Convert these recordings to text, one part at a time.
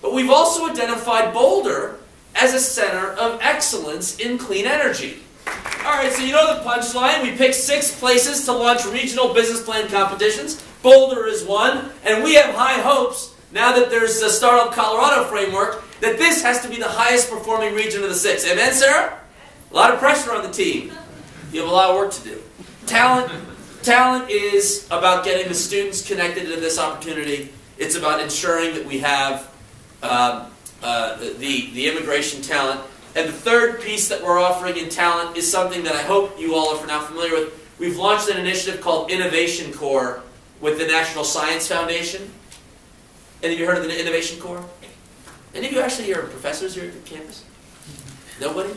But we've also identified Boulder as a center of excellence in clean energy. Alright, so you know the punchline. We picked 6 places to launch regional business plan competitions. Boulder is one, and we have high hopes, now that there's the Startup Colorado framework, that this has to be the highest performing region of the 6. Amen, Sarah? A lot of pressure on the team. You have a lot of work to do. Talent is about getting the students connected to this opportunity. It's about ensuring that we have the immigration talent. And the third piece that we're offering in talent is something that I hope you all are now familiar with. We've launched an initiative called Innovation Corps with the National Science Foundation. Any of you heard of the Innovation Corps? Any of you actually are professors here at the campus? Nobody?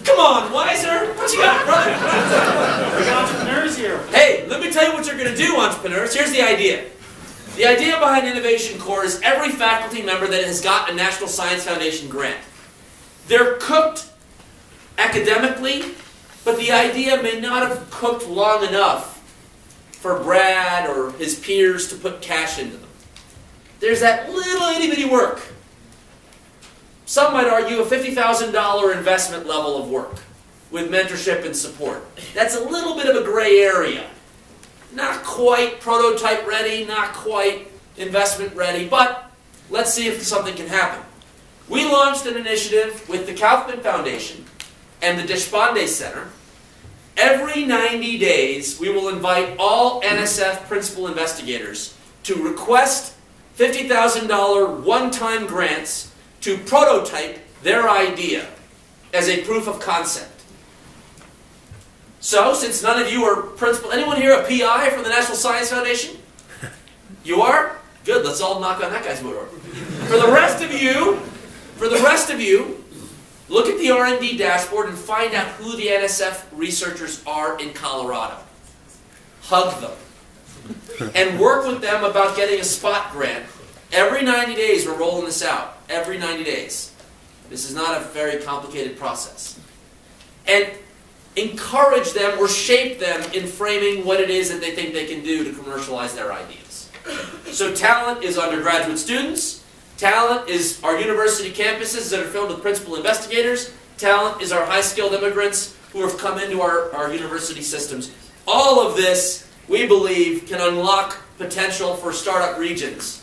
Come on, Wiser! What you got, brother? We got entrepreneurs here. Hey, let me tell you what you're going to do, entrepreneurs. Here's the idea. The idea behind Innovation Corps is every faculty member that has got a National Science Foundation grant. They're cooked academically, but the idea may not have cooked long enough for Brad or his peers to put cash into them. There's that little itty-bitty work. Some might argue a $50,000 investment level of work with mentorship and support. That's a little bit of a gray area. Not quite prototype ready, not quite investment ready, but let's see if something can happen. We launched an initiative with the Kaufman Foundation and the Deshpande Center. Every 90 days, we will invite all NSF principal investigators to request $50,000 one-time grants to prototype their idea as a proof of concept. So, since none of you are principal, anyone here a PI from the National Science Foundation? You are? Good, let's all knock on that guy's door. For the rest of you, look at the R&D dashboard and find out who the NSF researchers are in Colorado. Hug them. And work with them about getting a spot grant. Every 90 days, we're rolling this out. Every 90 days. This is not a very complicated process. And encourage them or shape them in framing what it is that they think they can do to commercialize their ideas. So talent is undergraduate students. Talent is our university campuses that are filled with principal investigators. Talent is our high-skilled immigrants who have come into our university systems. All of this, we believe, can unlock potential for startup regions.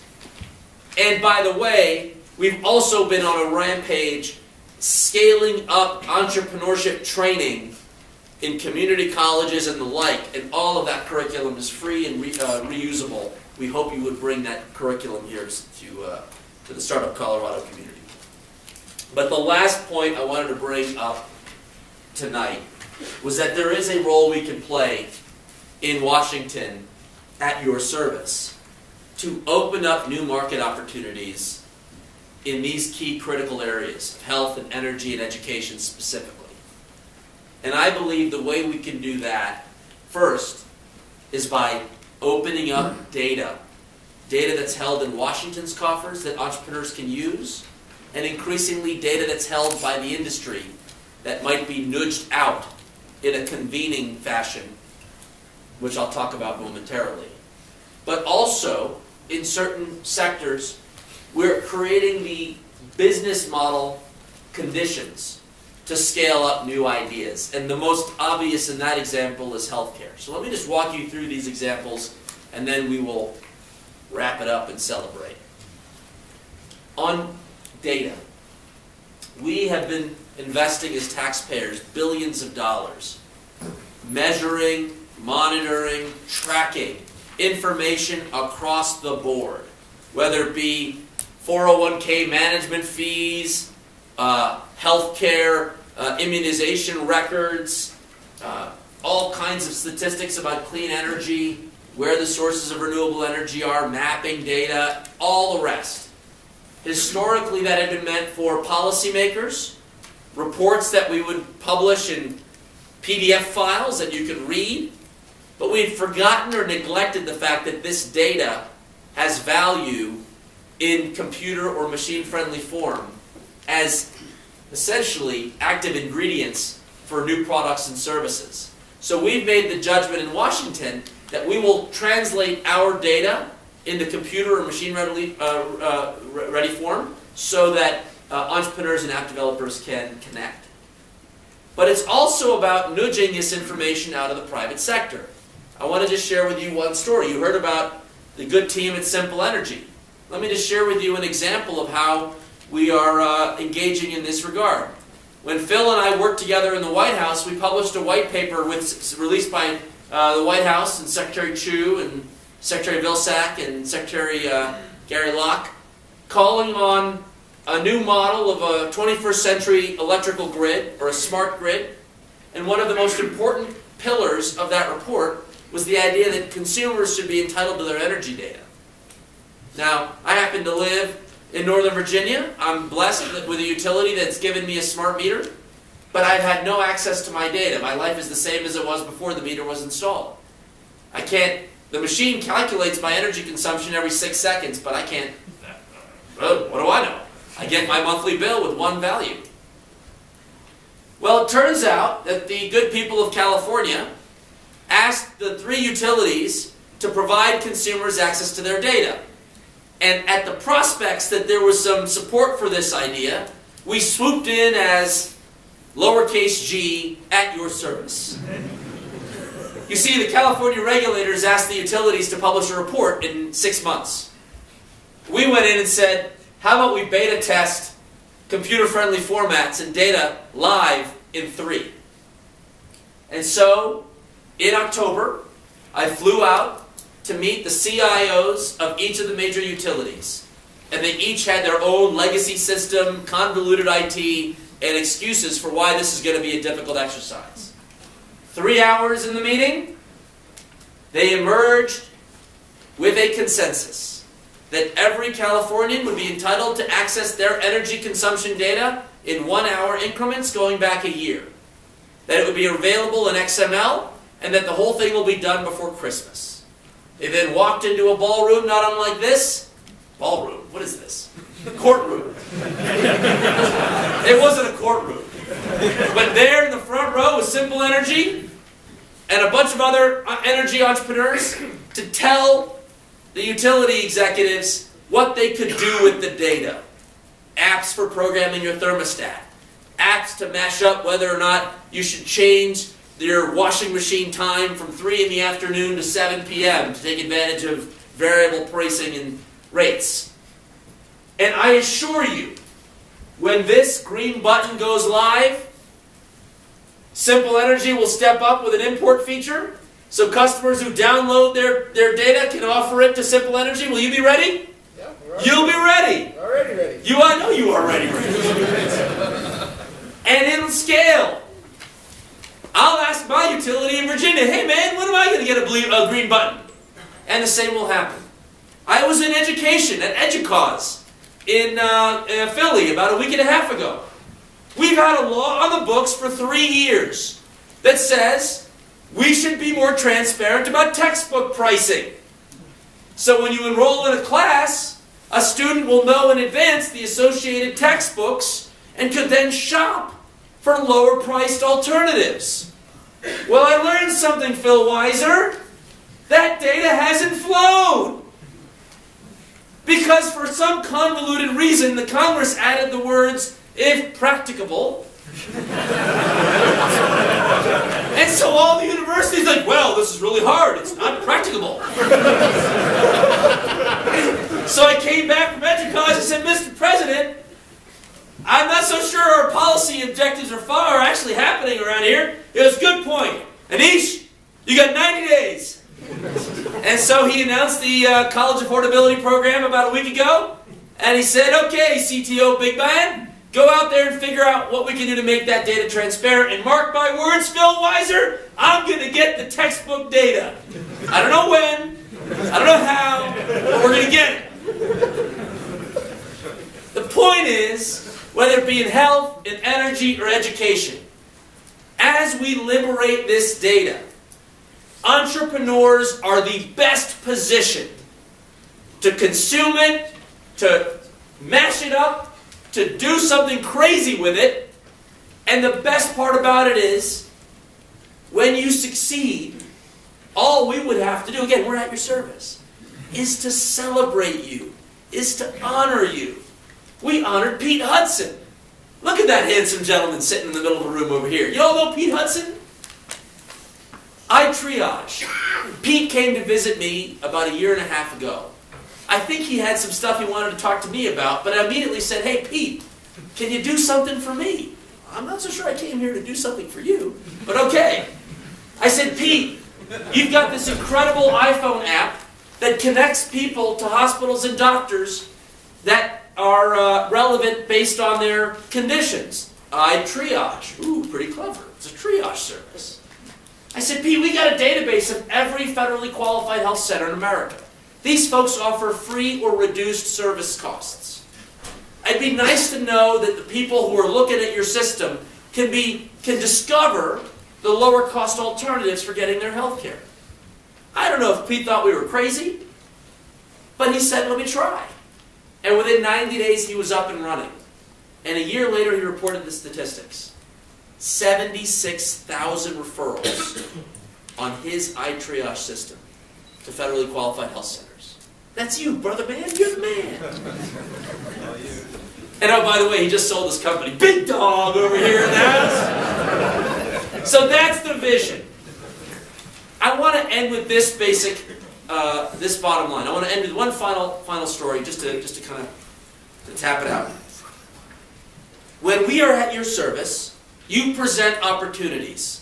And by the way, we've also been on a rampage scaling up entrepreneurship training in community colleges and the like, and all of that curriculum is free and reusable. We hope you would bring that curriculum here to the Startup Colorado community. But the last point I wanted to bring up tonight was that there is a role we can play in Washington at your service to open up new market opportunities in these key critical areas of health and energy and education specifically. And I believe the way we can do that, first, is by opening up data that's held in Washington's coffers that entrepreneurs can use, and increasingly data that's held by the industry that might be nudged out in a convening fashion, which I'll talk about momentarily. But also, in certain sectors, we're creating the business model conditions to scale up new ideas. And the most obvious in that example is healthcare. So let me just walk you through these examples, and then we will wrap it up and celebrate. On data, we have been investing as taxpayers billions of dollars, measuring, monitoring, tracking information across the board, whether it be 401k management fees, healthcare, immunization records, all kinds of statistics about clean energy, where the sources of renewable energy are, mapping data, all the rest. Historically, that had been meant for policymakers, reports that we would publish in PDF files that you could read, but we had forgotten or neglected the fact that this data has value in computer or machine-friendly form as essentially active ingredients for new products and services. So we've made the judgment in Washington that we will translate our data in the computer or machine ready form so that entrepreneurs and app developers can connect. But it's also about nudging this information out of the private sector. I want to just share with you one story. You heard about the good team at Simple Energy. Let me just share with you an example of how we are engaging in this regard. When Phil and I worked together in the White House, we published a white paper released by the White House and Secretary Chu and Secretary Vilsack and Secretary Gary Locke, calling on a new model of a 21st century electrical grid, or a smart grid. And one of the most important pillars of that report was the idea that consumers should be entitled to their energy data. Now, I happen to live in Northern Virginia. I'm blessed with a utility that's given me a smart meter, but I've had no access to my data. My life is the same as it was before the meter was installed. I can't, the machine calculates my energy consumption every 6 seconds, but I can't, what do I know? I get my monthly bill with one value. Well, it turns out that the good people of California asked the 3 utilities to provide consumers access to their data. And at the prospects that there was some support for this idea, we swooped in as lowercase g at your service. You see, the California regulators asked the utilities to publish a report in 6 months. We went in and said, how about we beta test computer-friendly formats and data live in 3? And so, in October, I flew out to meet the CIOs of each of the major utilities. And they each had their own legacy system, convoluted IT, and excuses for why this is going to be a difficult exercise. 3 hours in the meeting, they emerged with a consensus that every Californian would be entitled to access their energy consumption data in 1-hour increments going back a year. That it would be available in XML, and that the whole thing will be done before Christmas. They then walked into a ballroom not unlike this. Ballroom? What is this? Courtroom. It wasn't a courtroom. But there in the front row was Simple Energy and a bunch of other energy entrepreneurs to tell the utility executives what they could do with the data. Apps for programming your thermostat. Apps to mash up whether or not you should change your washing machine time from 3 in the afternoon to 7 p.m. to take advantage of variable pricing and rates. And I assure you, when this green button goes live, Simple Energy will step up with an import feature, so customers who download their data can offer it to Simple Energy. Will you be ready? Yeah, you'll be ready. Already ready. I know you are ready. And it'll scale. I'll ask my utility in Virginia, hey man, when am I going to get a green button? And the same will happen. I was in education at EDUCAUSE in Philly about a week and a half ago. We've had a law on the books for 3 years that says we should be more transparent about textbook pricing. So when you enroll in a class, a student will know in advance the associated textbooks and could then shop for lower priced alternatives. Well, I learned something, Phil Weiser. That data hasn't flowed. Because for some convoluted reason, the Congress added the words, if practicable. And so all the universities are like, well, this is really hard. It's not practicable. So I came back from EDUCAUSE and said, Mr. President, I'm not so sure our policy objectives are actually happening around here. It was a good point. Aneesh, you got 90 days. And so he announced the College Affordability Program about a week ago. And he said, okay, CTO Big Man, go out there and figure out what we can do to make that data transparent. And mark my words, Phil Weiser, I'm going to get the textbook data. I don't know when, I don't know how, but we're going to get it. The point is, whether it be in health, in energy, or education, as we liberate this data, entrepreneurs are the best positioned to consume it, to mash it up, to do something crazy with it. And the best part about it is, when you succeed, all we would have to do, again, we're at your service. is to celebrate you, is to honor you. We honored Pete Hudson. Look at that handsome gentleman sitting in the middle of the room over here. You all know Pete Hudson? iTriage. Pete came to visit me about 1.5 years ago. I think he had some stuff he wanted to talk to me about, but I immediately said, hey, Pete, can you do something for me? I'm not so sure I came here to do something for you, but okay. I said, Pete, you've got this incredible iPhone app that connects people to hospitals and doctors that are relevant based on their conditions. iTriage. Ooh, pretty clever. It's a triage service. I said, Pete, we got a database of every federally qualified health center in America. These folks offer free or reduced service costs. It'd be nice to know that the people who are looking at your system can discover the lower cost alternatives for getting their health care. I don't know if Pete thought we were crazy, but he said, let me try. And within 90 days, he was up and running. And 1 year later, he reported the statistics. 76,000 referrals on his iTriage system to federally qualified health centers. That's you, brother man. You're the man. And oh, by the way, he just sold his company. Big dog over here in the house. So that's the vision. I want to end with this basic, this bottom line. I want to end with one final story, just to kind of tap it out. When we are at your service, you present opportunities,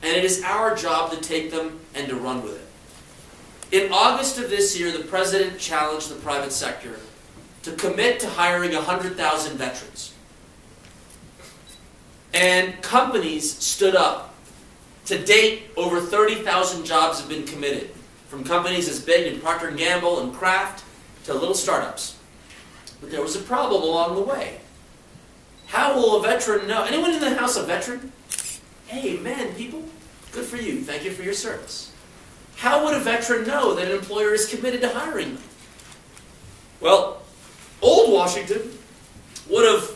and it is our job to take them and to run with it. In August of this year, the President challenged the private sector to commit to hiring 100,000 veterans. And companies stood up. To date, over 30,000 jobs have been committed, from companies as big as Procter & Gamble and Kraft to little startups. But there was a problem along the way. How will a veteran know? Anyone in the house a veteran? Hey, man, people, good for you. Thank you for your service. How would a veteran know that an employer is committed to hiring them? Well, old Washington would have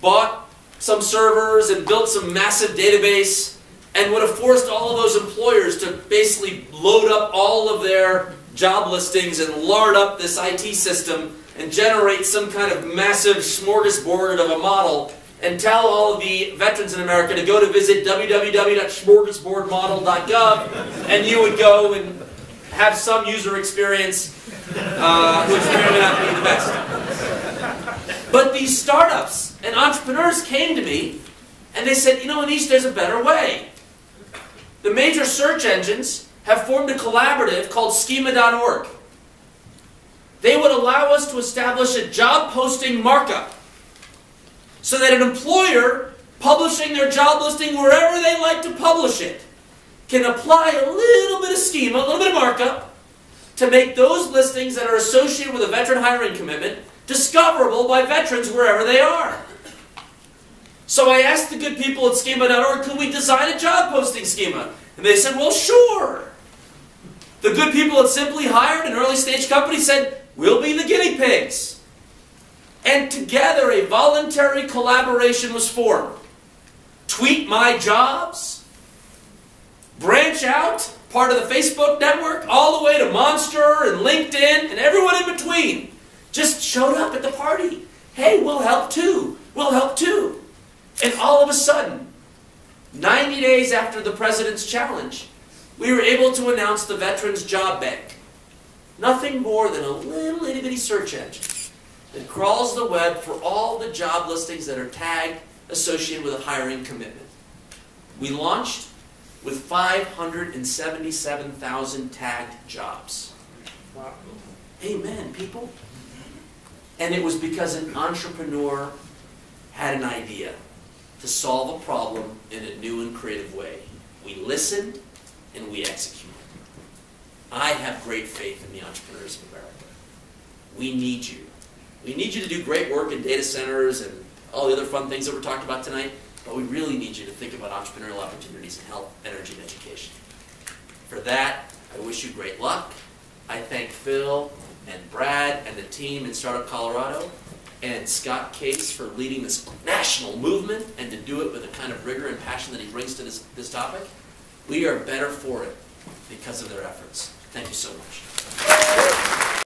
bought some servers and built some massive database and would have forced all of those employers to basically load up all of their job listings and lard up this IT system and generate some kind of massive smorgasbord of a model and tell all of the veterans in America to go to visit www.smorgasbordmodel.gov, and you would go and have some user experience which may or may not be the best. But these startups and entrepreneurs came to me and they said, you know, Aneesh, there's a better way. The major search engines have formed a collaborative called schema.org. They would allow us to establish a job posting markup so that an employer publishing their job listing wherever they like to publish it can apply a little bit of schema, a little bit of markup, to make those listings that are associated with a veteran hiring commitment discoverable by veterans wherever they are. So I asked the good people at schema.org, could we design a job posting schema? And they said, well, sure. The good people at Simply Hired, an early stage company, said, we'll be the guinea pigs. And together a voluntary collaboration was formed. Tweet My Jobs, Branch Out, part of the Facebook network, all the way to Monster and LinkedIn and everyone in between just showed up at the party. Hey, we'll help too. We'll help too. And all of a sudden, 90 days after the President's challenge, we were able to announce the Veterans Job Bank. Nothing more than a little itty-bitty search engine that crawls the web for all the job listings that are tagged associated with a hiring commitment. We launched with 577,000 tagged jobs. Wow. Amen, people. And it was because an entrepreneur had an idea to solve a problem in a new and creative way. We listened and we executed. I have great faith in the entrepreneurs of America. We need you. We need you to do great work in data centers and all the other fun things that we're talking about tonight, but we really need you to think about entrepreneurial opportunities in health, energy, and education. For that, I wish you great luck. I thank Phil and Brad and the team in Startup Colorado and Scott Case for leading this national movement and to do it with the kind of rigor and passion that he brings to this topic. We are better for it because of their efforts. Thank you so much.